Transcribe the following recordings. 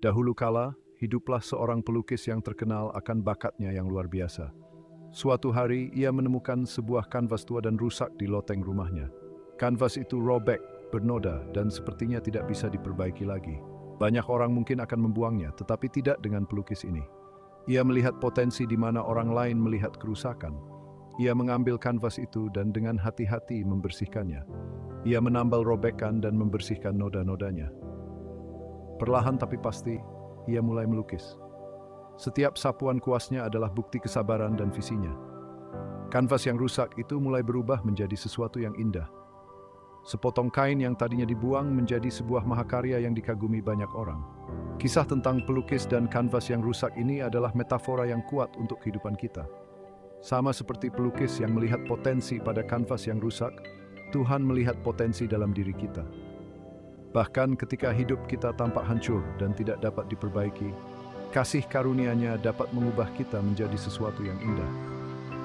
Dahulu kala, hiduplah seorang pelukis yang terkenal akan bakatnya yang luar biasa. Suatu hari, ia menemukan sebuah kanvas tua dan rusak di loteng rumahnya. Kanvas itu robek, bernoda, dan sepertinya tidak bisa diperbaiki lagi. Banyak orang mungkin akan membuangnya, tetapi tidak dengan pelukis ini. Ia melihat potensi di mana orang lain melihat kerusakan. Ia mengambil kanvas itu dan dengan hati-hati membersihkannya. Ia menambal robekan dan membersihkan noda-nodanya. Perlahan tapi pasti, ia mulai melukis. Setiap sapuan kuasnya adalah bukti kesabaran dan visinya. Kanvas yang rusak itu mulai berubah menjadi sesuatu yang indah. Sepotong kain yang tadinya dibuang menjadi sebuah mahakarya yang dikagumi banyak orang. Kisah tentang pelukis dan kanvas yang rusak ini adalah metafora yang kuat untuk kehidupan kita. Sama seperti pelukis yang melihat potensi pada kanvas yang rusak, Tuhan melihat potensi dalam diri kita. Bahkan ketika hidup kita tampak hancur dan tidak dapat diperbaiki, kasih karunia-Nya dapat mengubah kita menjadi sesuatu yang indah.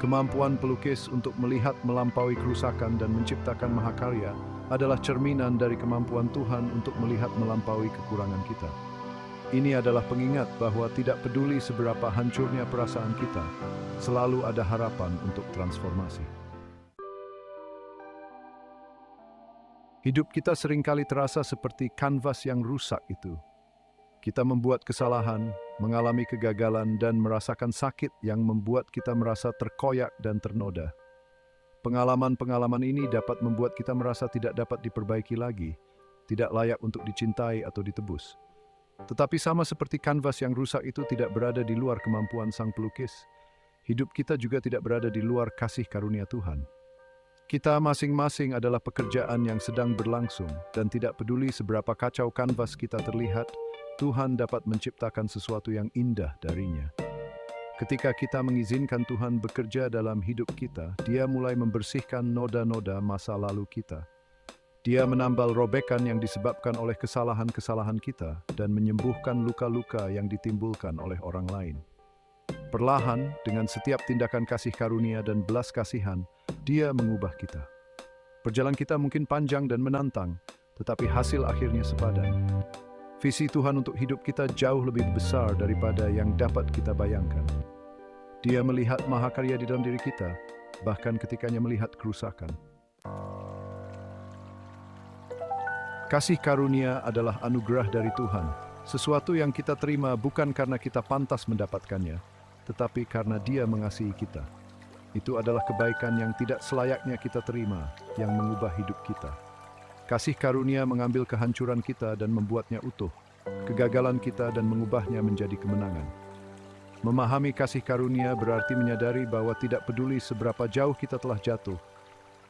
Kemampuan pelukis untuk melihat melampaui kerusakan dan menciptakan mahakarya adalah cerminan dari kemampuan Tuhan untuk melihat melampaui kekurangan kita. Ini adalah pengingat bahwa tidak peduli seberapa hancurnya perasaan kita, selalu ada harapan untuk transformasi. Hidup kita seringkali terasa seperti kanvas yang rusak itu. Kita membuat kesalahan, mengalami kegagalan, dan merasakan sakit yang membuat kita merasa terkoyak dan ternoda. Pengalaman-pengalaman ini dapat membuat kita merasa tidak dapat diperbaiki lagi, tidak layak untuk dicintai atau ditebus. Tetapi sama seperti kanvas yang rusak itu tidak berada di luar kemampuan sang pelukis, hidup kita juga tidak berada di luar kasih karunia Tuhan. Kita masing-masing adalah pekerjaan yang sedang berlangsung, dan tidak peduli seberapa kacau kanvas kita terlihat, Tuhan dapat menciptakan sesuatu yang indah darinya. Ketika kita mengizinkan Tuhan bekerja dalam hidup kita, Dia mulai membersihkan noda-noda masa lalu kita. Dia menambal robekan yang disebabkan oleh kesalahan-kesalahan kita dan menyembuhkan luka-luka yang ditimbulkan oleh orang lain. Perlahan, dengan setiap tindakan kasih karunia dan belas kasihan, Dia mengubah kita. Perjalanan kita mungkin panjang dan menantang, tetapi hasil akhirnya sepadan. Visi Tuhan untuk hidup kita jauh lebih besar daripada yang dapat kita bayangkan. Dia melihat mahakarya di dalam diri kita, bahkan ketikanya melihat kerusakan. Kasih karunia adalah anugerah dari Tuhan, sesuatu yang kita terima bukan karena kita pantas mendapatkannya, tetapi karena Dia mengasihi kita. Itu adalah kebaikan yang tidak selayaknya kita terima, yang mengubah hidup kita. Kasih karunia mengambil kehancuran kita dan membuatnya utuh, kegagalan kita dan mengubahnya menjadi kemenangan. Memahami kasih karunia berarti menyadari bahwa tidak peduli seberapa jauh kita telah jatuh,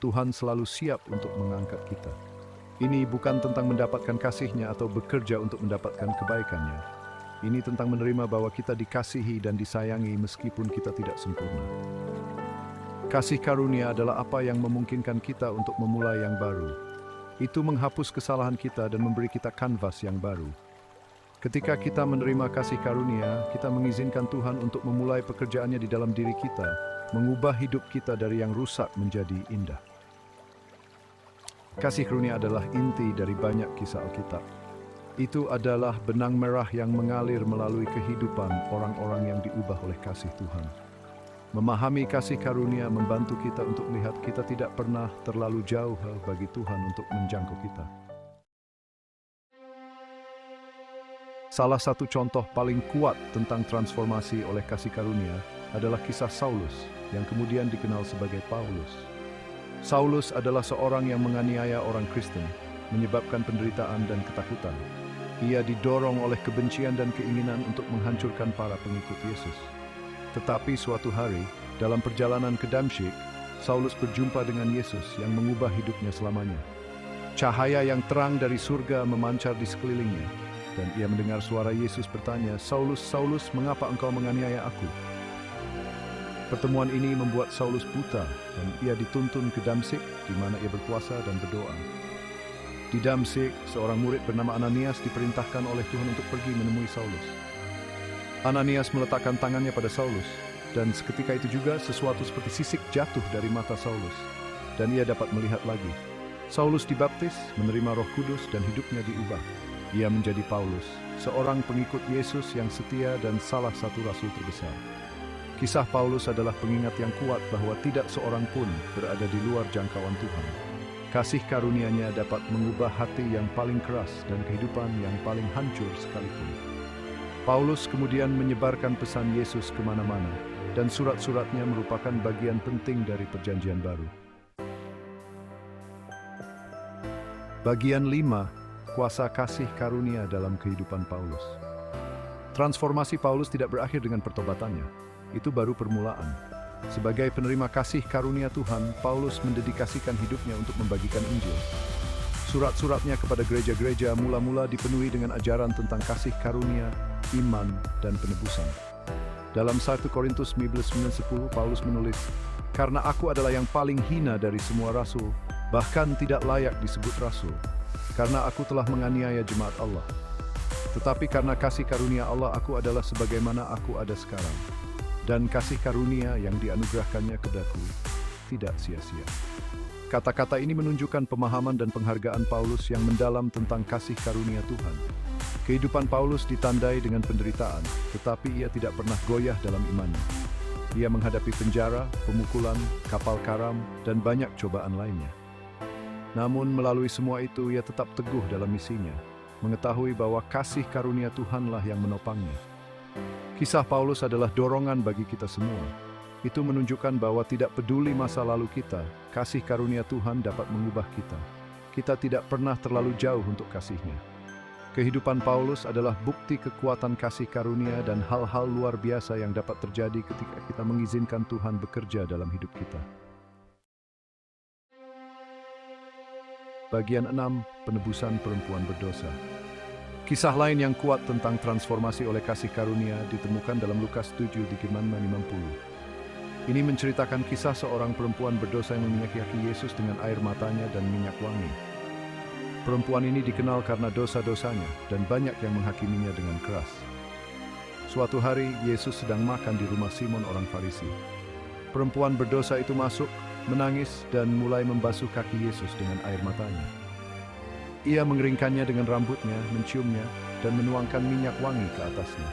Tuhan selalu siap untuk mengangkat kita. Ini bukan tentang mendapatkan kasih-Nya atau bekerja untuk mendapatkan kebaikan-Nya. Ini tentang menerima bahwa kita dikasihi dan disayangi meskipun kita tidak sempurna. Kasih karunia adalah apa yang memungkinkan kita untuk memulai yang baru. Itu menghapus kesalahan kita dan memberi kita kanvas yang baru. Ketika kita menerima kasih karunia, kita mengizinkan Tuhan untuk memulai pekerjaannya di dalam diri kita, mengubah hidup kita dari yang rusak menjadi indah. Kasih karunia adalah inti dari banyak kisah Alkitab. Itu adalah benang merah yang mengalir melalui kehidupan orang-orang yang diubah oleh kasih Tuhan. Memahami kasih karunia membantu kita untuk melihat kita tidak pernah terlalu jauh bagi Tuhan untuk menjangkau kita. Salah satu contoh paling kuat tentang transformasi oleh kasih karunia adalah kisah Saulus, yang kemudian dikenal sebagai Paulus. Saulus adalah seorang yang menganiaya orang Kristen, menyebabkan penderitaan dan ketakutan. Ia didorong oleh kebencian dan keinginan untuk menghancurkan para pengikut Yesus. Tetapi suatu hari, dalam perjalanan ke Damsyik, Saulus berjumpa dengan Yesus yang mengubah hidupnya selamanya. Cahaya yang terang dari surga memancar di sekelilingnya, dan ia mendengar suara Yesus bertanya, "Saulus, Saulus, mengapa engkau menganiaya aku?" Pertemuan ini membuat Saulus buta, dan ia dituntun ke Damsyik, di mana ia berpuasa dan berdoa. Di Damsyik, seorang murid bernama Ananias diperintahkan oleh Tuhan untuk pergi menemui Saulus. Ananias meletakkan tangannya pada Saulus, dan seketika itu juga sesuatu seperti sisik jatuh dari mata Saulus, dan ia dapat melihat lagi. Saulus dibaptis, menerima Roh Kudus, dan hidupnya diubah. Ia menjadi Paulus, seorang pengikut Yesus yang setia dan salah satu rasul terbesar. Kisah Paulus adalah pengingat yang kuat bahwa tidak seorang pun berada di luar jangkauan Tuhan. Kasih karunia-Nya dapat mengubah hati yang paling keras dan kehidupan yang paling hancur sekalipun. Paulus kemudian menyebarkan pesan Yesus kemana-mana, dan surat-suratnya merupakan bagian penting dari Perjanjian Baru. Bagian 5. Kuasa kasih karunia dalam kehidupan Paulus. Transformasi Paulus tidak berakhir dengan pertobatannya. Itu baru permulaan. Sebagai penerima kasih karunia Tuhan, Paulus mendedikasikan hidupnya untuk membagikan Injil. Surat-suratnya kepada gereja-gereja mula-mula dipenuhi dengan ajaran tentang kasih karunia, iman, dan penebusan. Dalam 1 Korintus 9:10, Paulus menulis, "Karena aku adalah yang paling hina dari semua rasul, bahkan tidak layak disebut rasul, karena aku telah menganiaya jemaat Allah. Tetapi karena kasih karunia Allah, aku adalah sebagaimana aku ada sekarang. Dan kasih karunia yang dianugerahkannya kedaku tidak sia-sia." Kata-kata ini menunjukkan pemahaman dan penghargaan Paulus yang mendalam tentang kasih karunia Tuhan. Kehidupan Paulus ditandai dengan penderitaan, tetapi ia tidak pernah goyah dalam imannya. Ia menghadapi penjara, pemukulan, kapal karam, dan banyak cobaan lainnya. Namun melalui semua itu ia tetap teguh dalam misinya, mengetahui bahwa kasih karunia Tuhanlah yang menopangnya. Kisah Paulus adalah dorongan bagi kita semua. Itu menunjukkan bahwa tidak peduli masa lalu kita, kasih karunia Tuhan dapat mengubah kita. Kita tidak pernah terlalu jauh untuk kasih-Nya. Kehidupan Paulus adalah bukti kekuatan kasih karunia dan hal-hal luar biasa yang dapat terjadi ketika kita mengizinkan Tuhan bekerja dalam hidup kita. Bagian 6. Penebusan perempuan berdosa. Kisah lain yang kuat tentang transformasi oleh kasih karunia ditemukan dalam Lukas 7 di Kejadian 50. Ini menceritakan kisah seorang perempuan berdosa yang meminyaki kaki Yesus dengan air matanya dan minyak wangi. Perempuan ini dikenal karena dosa-dosanya dan banyak yang menghakiminya dengan keras. Suatu hari, Yesus sedang makan di rumah Simon orang Farisi. Perempuan berdosa itu masuk, menangis, dan mulai membasuh kaki Yesus dengan air matanya. Ia mengeringkannya dengan rambutnya, menciumnya, dan menuangkan minyak wangi ke atasnya.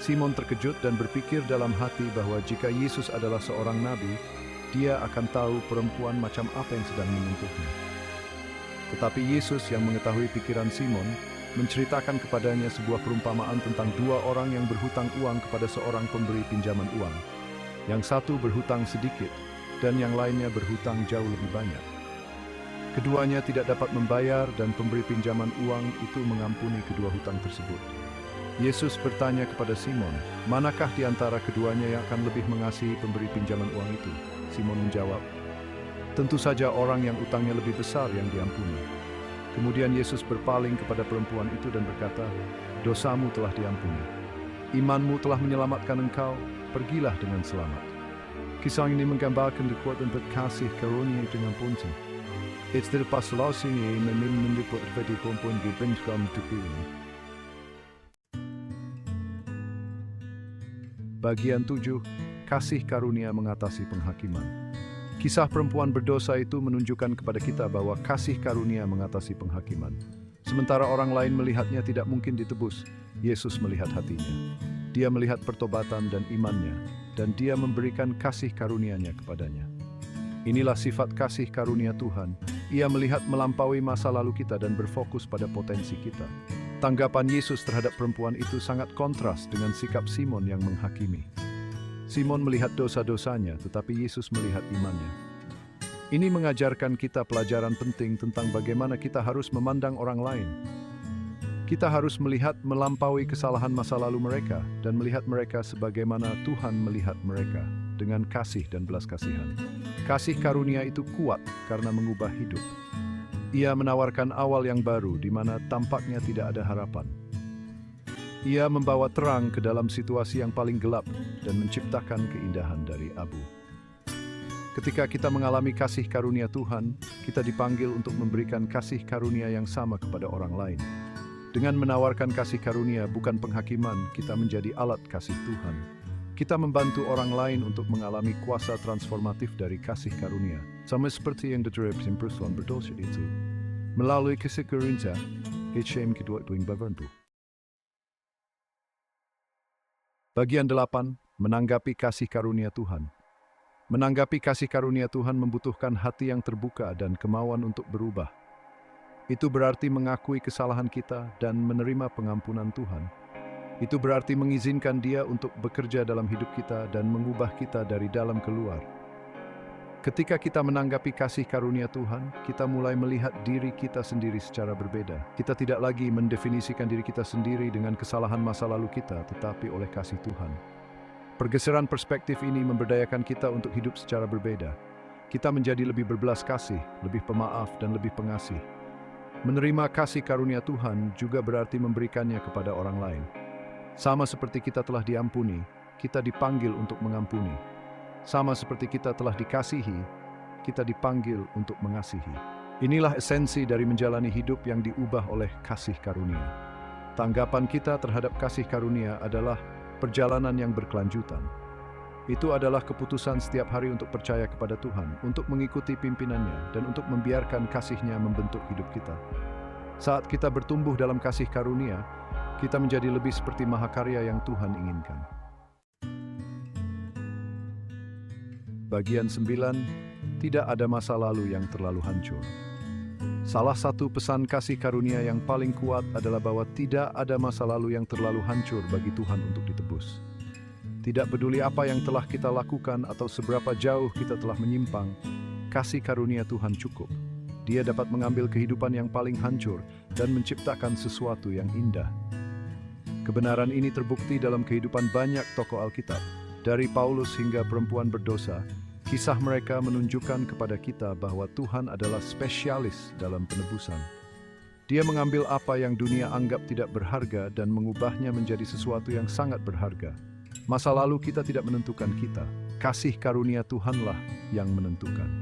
Simon terkejut dan berpikir dalam hati bahwa jika Yesus adalah seorang nabi, dia akan tahu perempuan macam apa yang sedang menyentuhnya. Tetapi Yesus yang mengetahui pikiran Simon, menceritakan kepadanya sebuah perumpamaan tentang dua orang yang berhutang uang kepada seorang pemberi pinjaman uang. Yang satu berhutang sedikit, dan yang lainnya berhutang jauh lebih banyak. Keduanya tidak dapat membayar dan pemberi pinjaman uang itu mengampuni kedua hutang tersebut. Yesus bertanya kepada Simon, manakah di antara keduanya yang akan lebih mengasihi pemberi pinjaman uang itu? Simon menjawab, tentu saja orang yang utangnya lebih besar yang diampuni. Kemudian Yesus berpaling kepada perempuan itu dan berkata, dosamu telah diampuni. Imanmu telah menyelamatkan engkau, pergilah dengan selamat. Kisah ini menggambarkan kekuatan kasih karunia itu yang penting. Itu pasal ini menunjukkan pada perempuan dibentukkan tubuh. Bagian 7. Kasih karunia mengatasi penghakiman. Kisah perempuan berdosa itu menunjukkan kepada kita bahwa kasih karunia mengatasi penghakiman. Sementara orang lain melihatnya tidak mungkin ditebus, Yesus melihat hatinya. Dia melihat pertobatan dan imannya, dan Dia memberikan kasih karunia-Nya kepadanya. Inilah sifat kasih karunia Tuhan. Ia melihat melampaui masa lalu kita dan berfokus pada potensi kita. Tanggapan Yesus terhadap perempuan itu sangat kontras dengan sikap Simon yang menghakimi. Simon melihat dosa-dosanya, tetapi Yesus melihat imannya. Ini mengajarkan kita pelajaran penting tentang bagaimana kita harus memandang orang lain. Kita harus melihat melampaui kesalahan masa lalu mereka dan melihat mereka sebagaimana Tuhan melihat mereka, dengan kasih dan belas kasihan. Kasih karunia itu kuat karena mengubah hidup. Ia menawarkan awal yang baru di mana tampaknya tidak ada harapan. Ia membawa terang ke dalam situasi yang paling gelap dan menciptakan keindahan dari abu. Ketika kita mengalami kasih karunia Tuhan, kita dipanggil untuk memberikan kasih karunia yang sama kepada orang lain. Dengan menawarkan kasih karunia bukan penghakiman, kita menjadi alat kasih Tuhan. Kita membantu orang lain untuk mengalami kuasa transformatif dari kasih karunia, sama seperti yang diterapkan perempuan berdosa itu. Melalui kisah karunia, HM kedua tuing babantu. Bagian 8. Menanggapi kasih karunia Tuhan. Menanggapi kasih karunia Tuhan membutuhkan hati yang terbuka dan kemauan untuk berubah. Itu berarti mengakui kesalahan kita dan menerima pengampunan Tuhan. Itu berarti mengizinkan Dia untuk bekerja dalam hidup kita dan mengubah kita dari dalam keluar. Ketika kita menanggapi kasih karunia Tuhan, kita mulai melihat diri kita sendiri secara berbeda. Kita tidak lagi mendefinisikan diri kita sendiri dengan kesalahan masa lalu kita, tetapi oleh kasih Tuhan. Pergeseran perspektif ini memberdayakan kita untuk hidup secara berbeda. Kita menjadi lebih berbelas kasih, lebih pemaaf, dan lebih pengasih. Menerima kasih karunia Tuhan juga berarti memberikannya kepada orang lain. Sama seperti kita telah diampuni, kita dipanggil untuk mengampuni. Sama seperti kita telah dikasihi, kita dipanggil untuk mengasihi. Inilah esensi dari menjalani hidup yang diubah oleh kasih karunia. Tanggapan kita terhadap kasih karunia adalah perjalanan yang berkelanjutan. Itu adalah keputusan setiap hari untuk percaya kepada Tuhan, untuk mengikuti pimpinannya, dan untuk membiarkan kasih-Nya membentuk hidup kita. Saat kita bertumbuh dalam kasih karunia, kita menjadi lebih seperti mahakarya yang Tuhan inginkan. Bagian 9. Tidak ada masa lalu yang terlalu hancur. Salah satu pesan kasih karunia yang paling kuat adalah bahwa tidak ada masa lalu yang terlalu hancur bagi Tuhan untuk ditebus. Tidak peduli apa yang telah kita lakukan atau seberapa jauh kita telah menyimpang, kasih karunia Tuhan cukup. Dia dapat mengambil kehidupan yang paling hancur dan menciptakan sesuatu yang indah. Kebenaran ini terbukti dalam kehidupan banyak tokoh Alkitab. Dari Paulus hingga perempuan berdosa, kisah mereka menunjukkan kepada kita bahwa Tuhan adalah spesialis dalam penebusan. Dia mengambil apa yang dunia anggap tidak berharga dan mengubahnya menjadi sesuatu yang sangat berharga. Masa lalu kita tidak menentukan kita. Kasih karunia Tuhanlah yang menentukan.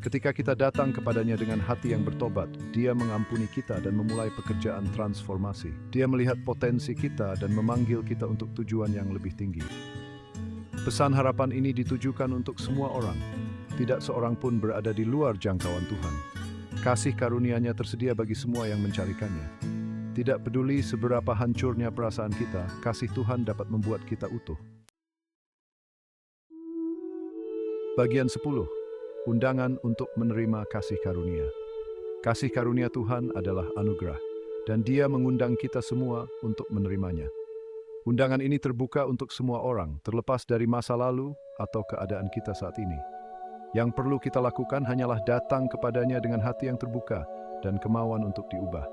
Ketika kita datang kepadanya dengan hati yang bertobat, Dia mengampuni kita dan memulai pekerjaan transformasi. Dia melihat potensi kita dan memanggil kita untuk tujuan yang lebih tinggi. Pesan harapan ini ditujukan untuk semua orang. Tidak seorang pun berada di luar jangkauan Tuhan. Kasih karunia-Nya tersedia bagi semua yang mencarikannya. Tidak peduli seberapa hancurnya perasaan kita, kasih Tuhan dapat membuat kita utuh. Bagian 10. Undangan untuk menerima kasih karunia. Kasih karunia Tuhan adalah anugerah, dan Dia mengundang kita semua untuk menerimanya. Undangan ini terbuka untuk semua orang, terlepas dari masa lalu atau keadaan kita saat ini. Yang perlu kita lakukan hanyalah datang kepadanya dengan hati yang terbuka dan kemauan untuk diubah.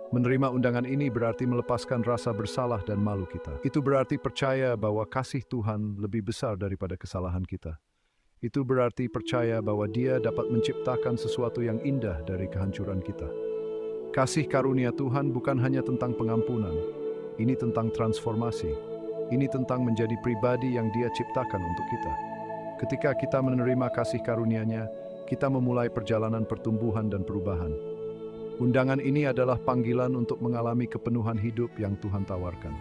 Menerima undangan ini berarti melepaskan rasa bersalah dan malu kita. Itu berarti percaya bahwa kasih Tuhan lebih besar daripada kesalahan kita. Itu berarti percaya bahwa Dia dapat menciptakan sesuatu yang indah dari kehancuran kita. Kasih karunia Tuhan bukan hanya tentang pengampunan. Ini tentang transformasi. Ini tentang menjadi pribadi yang Dia ciptakan untuk kita. Ketika kita menerima kasih karunia-Nya, kita memulai perjalanan pertumbuhan dan perubahan. Undangan ini adalah panggilan untuk mengalami kepenuhan hidup yang Tuhan tawarkan.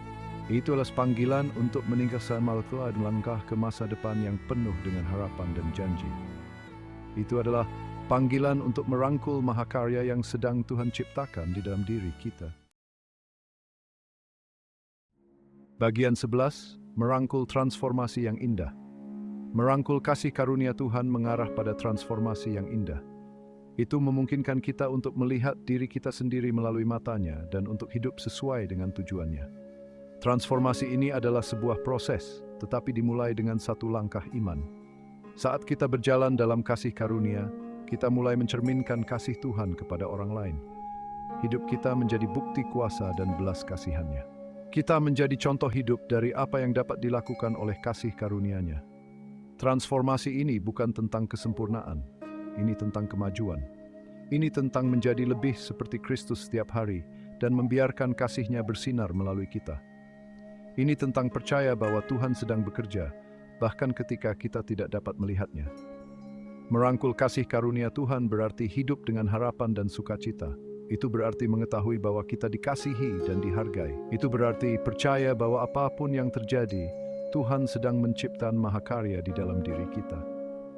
Itu adalah panggilan untuk meninggalkan malaikat dan langkah ke masa depan yang penuh dengan harapan dan janji. Itu adalah panggilan untuk merangkul mahakarya yang sedang Tuhan ciptakan di dalam diri kita. Bagian 11. Merangkul transformasi yang indah. Merangkul kasih karunia Tuhan mengarah pada transformasi yang indah. Itu memungkinkan kita untuk melihat diri kita sendiri melalui matanya dan untuk hidup sesuai dengan tujuannya. Transformasi ini adalah sebuah proses, tetapi dimulai dengan satu langkah iman. Saat kita berjalan dalam kasih karunia, kita mulai mencerminkan kasih Tuhan kepada orang lain. Hidup kita menjadi bukti kuasa dan belas kasihan-Nya. Kita menjadi contoh hidup dari apa yang dapat dilakukan oleh kasih karunia-Nya. Transformasi ini bukan tentang kesempurnaan, ini tentang kemajuan. Ini tentang menjadi lebih seperti Kristus setiap hari dan membiarkan kasih-Nya bersinar melalui kita. Ini tentang percaya bahwa Tuhan sedang bekerja, bahkan ketika kita tidak dapat melihatnya. Merangkul kasih karunia Tuhan berarti hidup dengan harapan dan sukacita. Itu berarti mengetahui bahwa kita dikasihi dan dihargai. Itu berarti percaya bahwa apapun yang terjadi, Tuhan sedang menciptakan mahakarya di dalam diri kita.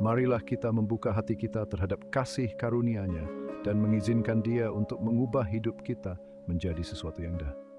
Marilah kita membuka hati kita terhadap kasih karunia-Nya dan mengizinkan Dia untuk mengubah hidup kita menjadi sesuatu yang indah.